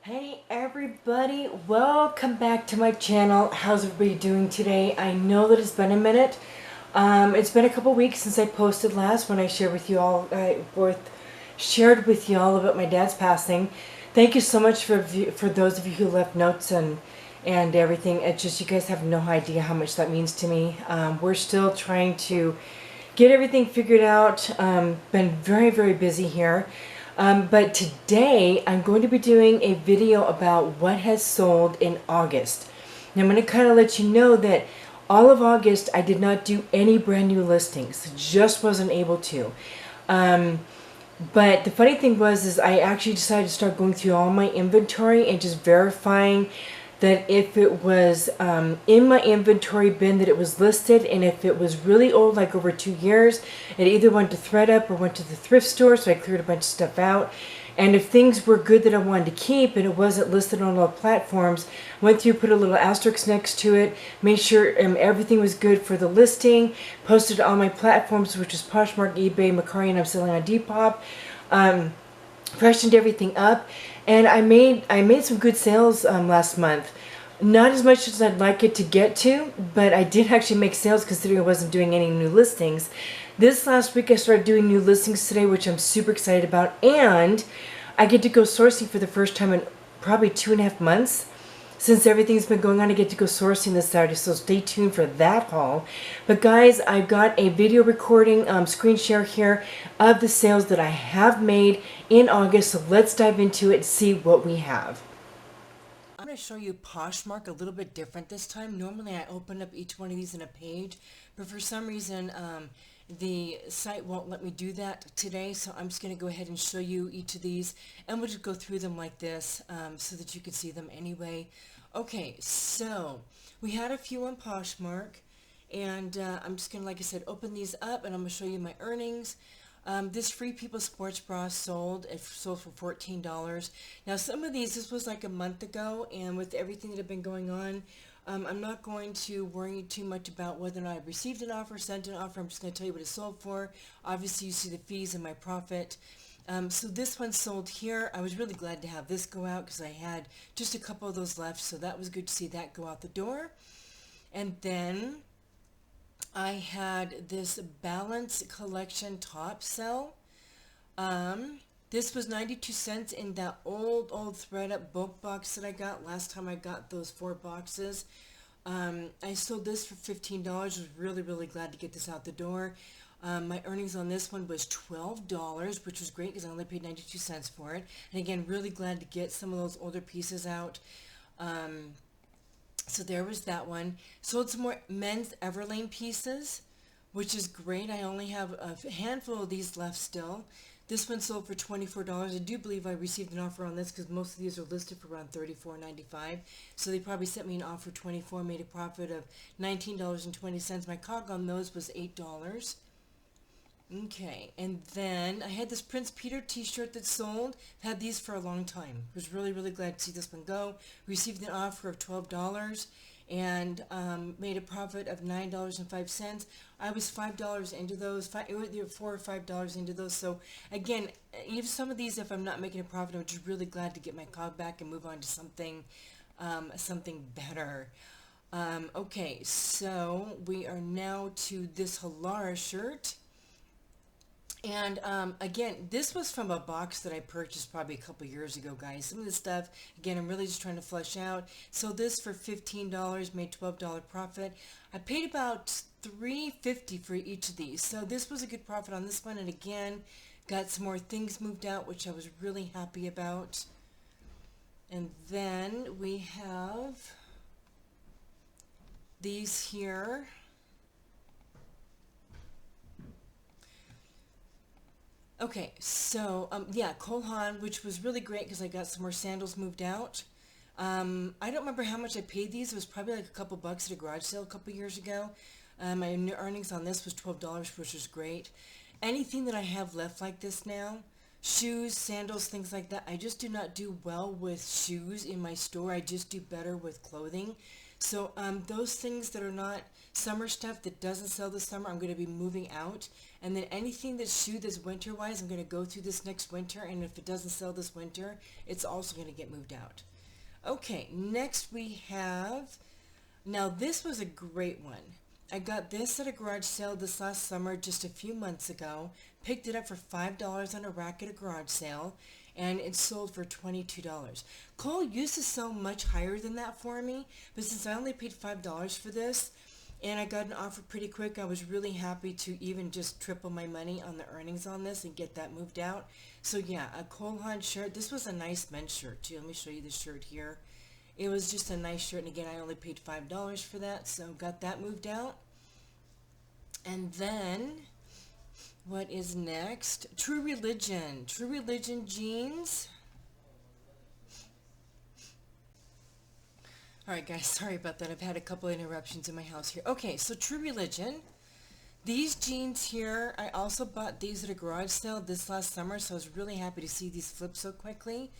Hey everybody, welcome back to my channel. How's everybody doing today? I know that it's been a minute. It's been a couple weeks since I posted last when I shared with you all about my dad's passing. Thank you so much for those of you who left notes and everything. It's just you guys have no idea how much that means to me. We're still trying to get everything figured out. Been very busy here. But today I'm going to be doing a video about what has sold in August. Now I'm going to kind of let you know that all of August I did not do any brand new listings. Just wasn't able to. But the funny thing is I actually decided to start going through all my inventory and just verifying that if it was in my inventory bin that it was listed, and if it was really old, like over 2 years, it either went to ThredUp or went to the thrift store, so I cleared a bunch of stuff out. And if things were good that I wanted to keep and it wasn't listed on all platforms, went through, put a little asterisk next to it, made sure everything was good for the listing, posted on my platforms, which is Poshmark, eBay, Mercari, and I'm selling on Depop. Freshened everything up, and I made some good sales last month. Not as much as I'd like it to get to, but I did actually make sales considering I wasn't doing any new listings. This last week I started doing new listings today, which I'm super excited about, and I get to go sourcing for the first time in probably 2.5 months. Since everything's been going on, I get to go sourcing this Saturday, so stay tuned for that haul. But guys, I've got a video recording, screen share here of the sales that I have made in August, so let's dive into it and see what we have. I'm going to show you Poshmark a little bit different this time. Normally I open up each one of these in a page, but for some reason the site won't let me do that today, so I'm just going to go ahead and show you each of these, and we'll just go through them like this so that you can see them anyway. Okay, so we had a few on Poshmark, and I'm just going to, like I said, open these up, and I'm going to show you my earnings. This Free People sports bra sold. It sold for $14. Now, some of these, this was like a month ago, and with everything that had been going on, I'm not going to worry too much about whether or not I received an offer, sent an offer. I'm just going to tell you what it sold for. Obviously, you see the fees and my profit. So this one sold here. I was really glad to have this go out because I had just a couple of those left, so that was good to see that go out the door. And then I had this Balance Collection top sell. This was 92 cents in that old ThredUp bulk box that I got last time I got those 4 boxes. I sold this for $15. I was really glad to get this out the door. My earnings on this one was $12, which was great because I only paid 92 cents for it. And again, really glad to get some of those older pieces out. So there was that one. Sold some more men's Everlane pieces, which is great. I only have a handful of these left still. This one sold for $24. I do believe I received an offer on this because most of these are listed for around $34.95. So they probably sent me an offer for $24, made a profit of $19.20. My COG on those was $8. Okay, and then I had this Prince Peter t-shirt that sold. I've had these for a long time. Was really glad to see this one go. Received an offer of $12 and made a profit of $9.05. I was $5 into those, either $4 or $5 into those. So again, even some of these, if I'm not making a profit, I'm just really glad to get my COG back and move on to something better. Okay, so we are now to this Halara shirt. And again, this was from a box that I purchased probably a couple years ago, guys. Some of this stuff, again, I'm really just trying to flesh out. So this for $15, made $12 profit. I paid about $3.50 for each of these. So this was a good profit on this one. And again, got some more things moved out, which I was really happy about. And then we have these here. Okay, so, yeah, Cole Haan, which was really great because I got some more sandals moved out. I don't remember how much I paid these. It was probably like a couple bucks at a garage sale a couple years ago. My earnings on this was $12, which was great. Anything that I have left like this now, shoes, sandals, things like that, I just do not do well with shoes in my store. I just do better with clothing. So those things that are not summer stuff that doesn't sell this summer, I'm going to be moving out. And then anything that's shoe that's winter wise, I'm going to go through this next winter. And if it doesn't sell this winter, it's also going to get moved out. Okay, next we have, now this was a great one. I got this at a garage sale this last summer just a few months ago. Picked it up for $5 on a rack at a garage sale, and it sold for $22. Cole used to sell much higher than that for me, but since I only paid $5 for this, and I got an offer pretty quick, I was really happy to even just triple my money on the earnings on this and get that moved out. So yeah, a Cole Haan shirt. This was a nice men's shirt too. Let me show you the shirt here. It was just a nice shirt, and again, I only paid $5 for that, so got that moved out. And then, what is next? True Religion. True Religion jeans. Alright guys, sorry about that. I've had a couple interruptions in my house here. Okay, so True Religion. These jeans here, I also bought these at a garage sale this last summer, so I was really happy to see these flip so quickly.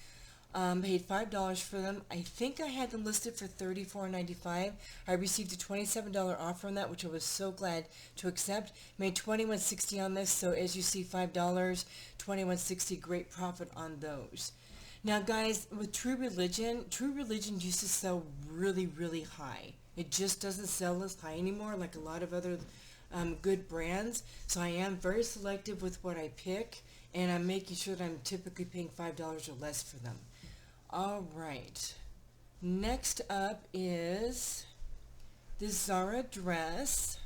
Paid $5 for them. I think I had them listed for $34.95. I received a $27 offer on that, which I was so glad to accept. Made $21.60 on this, so as you see, $5, $21.60, great profit on those. Now guys, with True Religion used to sell really, really high. It just doesn't sell as high anymore like a lot of other good brands. So I am very selective with what I pick, and I'm making sure that I'm typically paying $5 or less for them. All right. Next up is this Zara dress.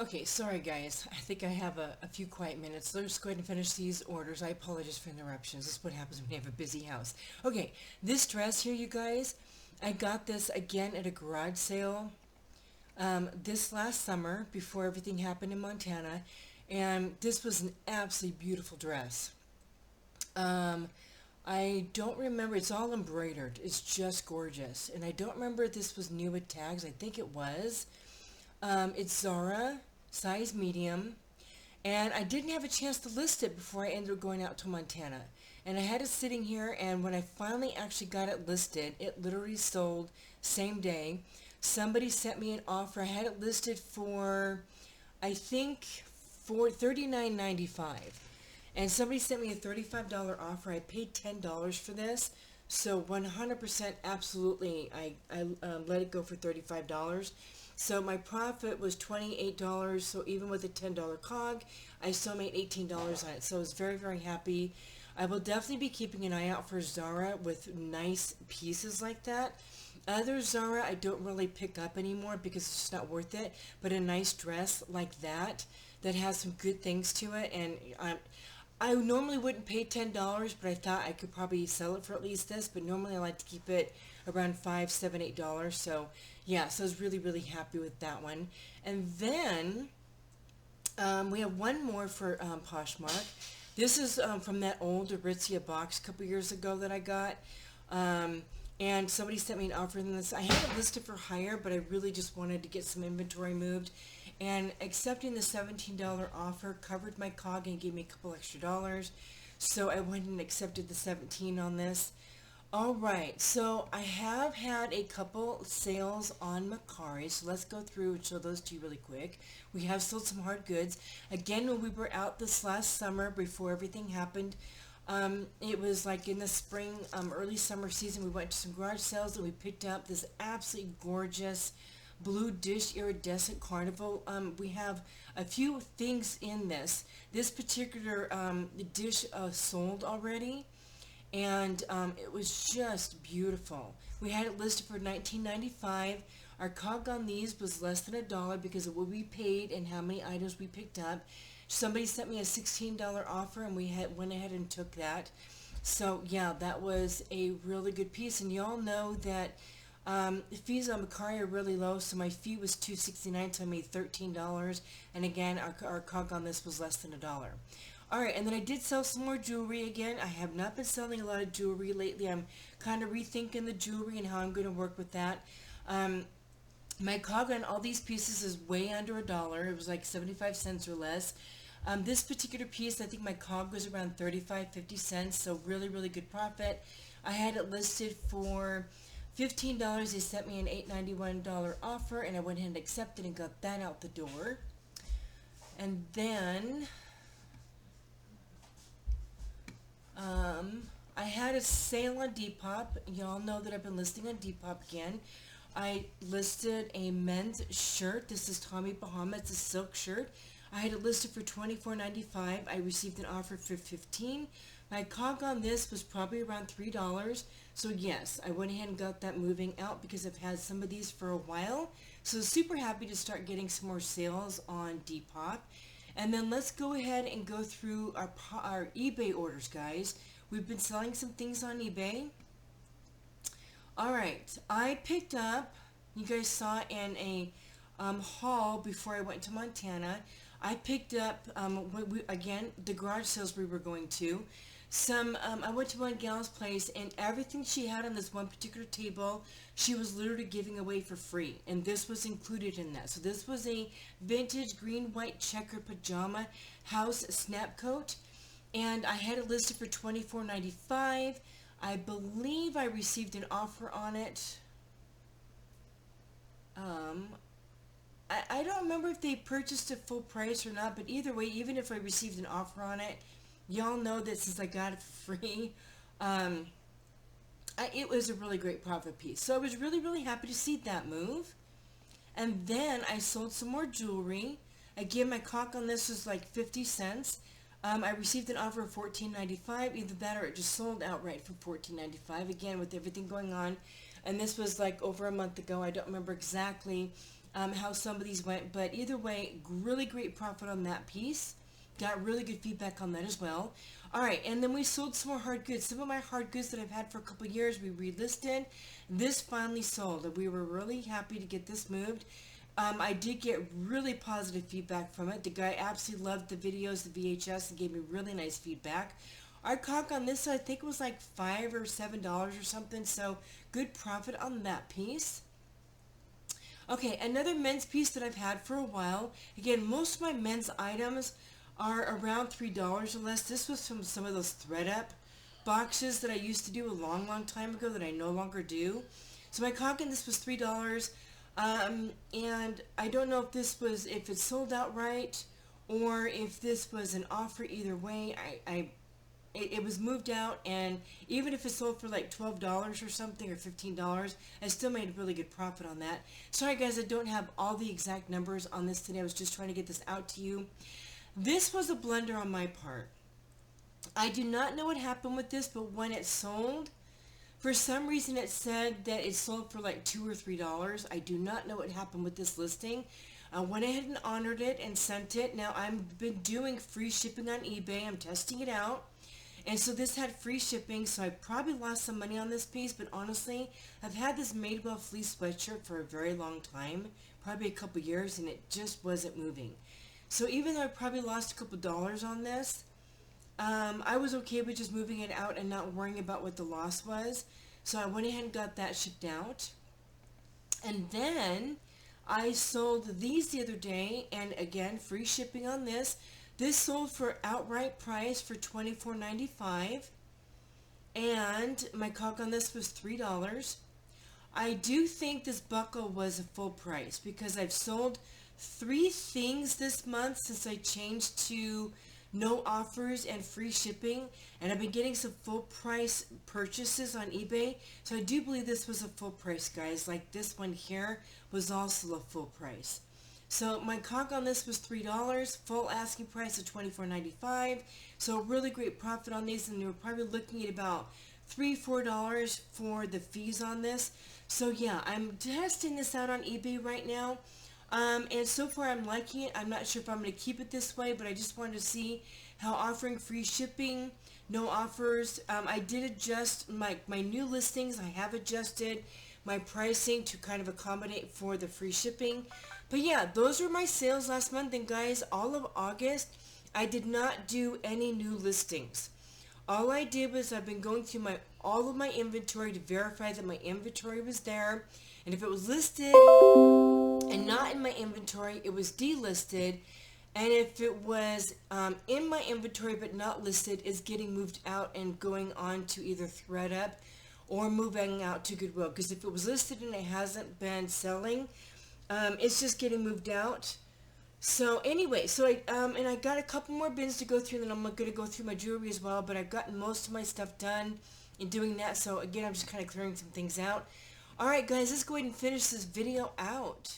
Okay, sorry guys. I think I have a few quiet minutes. Let's go ahead and finish these orders. I apologize for interruptions. This is what happens when you have a busy house. Okay, this dress here, you guys, I got this again at a garage sale this last summer before everything happened in Montana, and this was an absolutely beautiful dress. I don't remember, it's all embroidered, it's just gorgeous, and I don't remember if this was new with tags. I think it was. It's Zara, size medium, and I didn't have a chance to list it before I ended up going out to Montana, and I had it sitting here, and when I finally actually got it listed, it literally sold same day. Somebody sent me an offer. I had it listed for, I think, for $39.95. And somebody sent me a $35 offer. I paid $10 for this. So 100% absolutely, I let it go for $35. So my profit was $28. So even with a $10 cog, I still made $18 on it. So I was very, very happy. I will definitely be keeping an eye out for Zara with nice pieces like that. Other Zara I don't really pick up anymore because it's just not worth it, but a nice dress like that has some good things to it, and I normally wouldn't pay $10, but I thought I could probably sell it for at least this, but normally I like to keep it around $5, $7, $8, so yeah, so I was really, really happy with that one. And then we have one more for Poshmark. This is from that old Aritzia box a couple years ago that I got. And somebody sent me an offer on this. I had it listed for higher, but I really just wanted to get some inventory moved. And accepting the $17 offer covered my cog and gave me a couple extra dollars. So I went and accepted the $17 on this. All right, so I have had a couple sales on Mercari, so let's go through and show those to you really quick. We have sold some hard goods. Again, when we were out this last summer before everything happened, it was like in the spring, early summer season, we went to some garage sales and we picked up this absolutely gorgeous blue dish iridescent carnival. We have a few things in this. This particular dish sold already, and it was just beautiful. We had it listed for $19.95. Our cog on these was less than $1 because of what we paid and how many items we picked up. Somebody sent me a $16 offer, and we went ahead and took that. So yeah, that was a really good piece. And y'all know that fees on Mercari are really low, so my fee was $2.69, so I made $13. And again, our cog on this was less than $1. Alright, and then I did sell some more jewelry again. I have not been selling a lot of jewelry lately. I'm kind of rethinking the jewelry and how I'm going to work with that. My cog on all these pieces is way under $1. It was like 75 cents or less. This particular piece, I think my cog was around 35, 50 cents, so really, really good profit. I had it listed for $15. They sent me an $8.91 offer, and I went ahead and accepted and got that out the door. And then I had a sale on Depop. Y'all know that I've been listing on Depop again. I listed a men's shirt. This is Tommy Bahama. It's a silk shirt. I had it listed for $24.95. I received an offer for $15. My COG on this was probably around $3. So yes, I went ahead and got that moving out because I've had some of these for a while. So super happy to start getting some more sales on Depop. And then let's go ahead and go through our eBay orders, guys. We've been selling some things on eBay. Alright, I picked up, you guys saw in a haul before I went to Montana, I picked up, again, the garage sales we were going to. I went to one gal's place, and everything she had on this one particular table, she was literally giving away for free. And this was included in that. So this was a vintage green-white checker pajama house snap coat. And I had it listed for $24.95. I believe I received an offer on it. I don't remember if they purchased it full price or not, but either way, even if I received an offer on it, y'all know that since I got it for free, it was a really great profit piece. So I was really, really happy to see that move. And then I sold some more jewelry. Again, my cock on this was like 50 cents. I received an offer of $14.95. Either that or it just sold outright for $14.95. Again, with everything going on. And this was like over a month ago. I don't remember exactly how some of these went. But either way, really great profit on that piece. Got really good feedback on that as well. Alright, and then we sold some more hard goods. Some of my hard goods that I've had for a couple of years, we relisted. This finally sold, and we were really happy to get this moved. I did get really positive feedback from it. The guy absolutely loved the videos, the VHS, and gave me really nice feedback. Our cock on this, I think it was like $5 or $7 or something, so good profit on that piece. Okay, another men's piece that I've had for a while. Again, most of my men's items are around $3 or less. This was from some of those ThreadUp boxes that I used to do a long, long time ago that I no longer do. So my cock on this was $3. And I don't know if it sold outright or if this was an offer. Either way, it was moved out, and even if it sold for like $12 or something or $15, I still made a really good profit on that. Sorry guys, I don't have all the exact numbers on this today. I was just trying to get this out to you. This was a blunder on my part. I do not know what happened with this, but when it sold, for some reason it said that it sold for like $2 or $3. I do not know what happened with this listing. I went ahead and honored it and sent it. Now I've been doing free shipping on eBay. I'm testing it out. And so this had free shipping, so I probably lost some money on this piece, but honestly, I've had this Madewell fleece sweatshirt for a very long time, probably a couple years, and it just wasn't moving. So even though I probably lost a couple dollars on this, I was okay with just moving it out and not worrying about what the loss was. So I went ahead and got that shipped out. And then I sold these the other day, and again, free shipping on this. This sold for outright price for $24.95, and my cock on this was $3. I do think this buckle was a full price because I've sold 3 things this month since I changed to no offers and free shipping, and I've been getting some full price purchases on eBay, so I do believe this was a full price, guys. Like this one here was also a full price. So my cock on this was $3, full asking price of $24.95. So really great profit on these, and you're probably looking at about $3-4 for the fees on this. So yeah, I'm testing this out on eBay right now. And so far I'm liking it. I'm not sure if I'm going to keep it this way, but I just wanted to see how offering free shipping, no offers. I did adjust my new listings. I have adjusted my pricing to kind of accommodate for the free shipping. But yeah, those were my sales last month, and guys, all of August I did not do any new listings. All I did was I've been going through all of my inventory to verify that my inventory was there, and if it was listed and not in my inventory, it was delisted, And if it was in my inventory but not listed, it's getting moved out and going on to either ThreadUp or moving out to Goodwill. Because if it was listed and it hasn't been selling, it's just getting moved out. So anyway, so I got a couple more bins to go through, and then I'm going to go through my jewelry as well. But I've gotten most of my stuff done in doing that. So again, I'm just kind of clearing some things out. Alright guys, let's go ahead and finish this video out.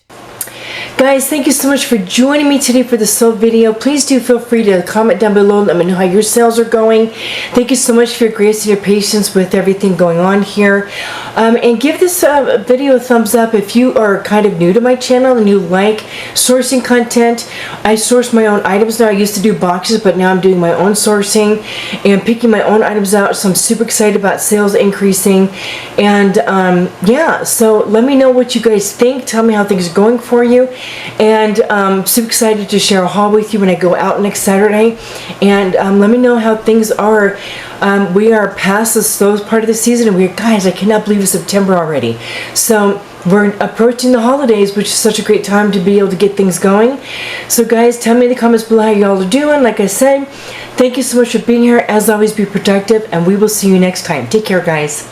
Guys, thank you so much for joining me today for this sale video. Please do feel free to comment down below and let me know how your sales are going. Thank you so much for your grace and your patience with everything going on here. And give this video a thumbs up if you are kind of new to my channel and you like sourcing content. I source my own items now. I used to do boxes, but now I'm doing my own sourcing and picking my own items out. So I'm super excited about sales increasing. And yeah, so let me know what you guys think. Tell me how things are going for you. And super excited to share a haul with you when I go out next Saturday. And let me know how things are. We are past the slow part of the season, and guys, I cannot believe it's September already. So we're approaching the holidays, which is such a great time to be able to get things going. So guys, tell me in the comments below how y'all are doing. Like I said, thank you so much for being here. As always, be productive, and we will see you next time. Take care, guys.